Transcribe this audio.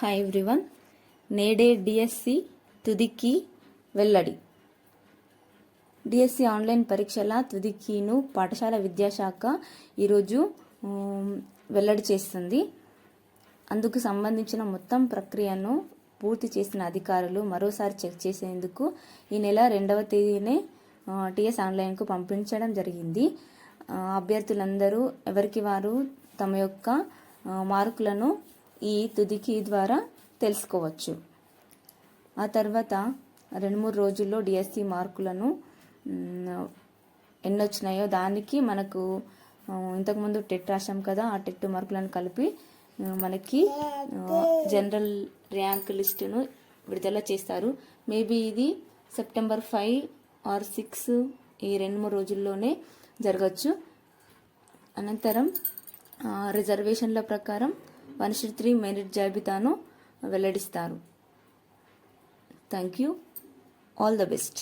Hi everyone. నేడే DSC తుదికి వెల్లడి. DSC online పరీక్షల తుదికీను పాఠశాల విద్యాశాఖ ఈరోజు వెల్లడి చేస్తుంది. అందుకు సంబంధించిన మొత్తం ప్రక్రియను పూర్తి చేసిన అధికారులు మరోసారి చెక్ చేసేందుకు ఈ నెల 2వ తేదీనే టిఎస్ ఆన్లైన్కు పంపించడం జరిగింది. అభ్యర్థులందరూ ఎవరికి వారు తమ యొక్క మార్కులను ఈ తుదికి ద్వారా తెలుసుకోవచ్చు. ఆ తర్వాత 2-3 రోజుల్లో డిఎస్సి మార్కులను ఎన్ని వచ్చినాయో దానికి మనకు ఇంతకుముందు టెట్ రాశాం కదా, ఆ టెట్ మార్కులను కలిపి మనకి జనరల్ ర్యాంక్ లిస్టును విడుదల చేస్తారు. మేబీ ఇది సెప్టెంబర్ 5 ఆర్ 6 ఈ 2-3 రోజుల్లోనే జరగచ్చు. అనంతరం రిజర్వేషన్ల ప్రకారం 1/3 మెరిట్ జాబితాను వెల్లడిస్తారు. Thank you. All the best.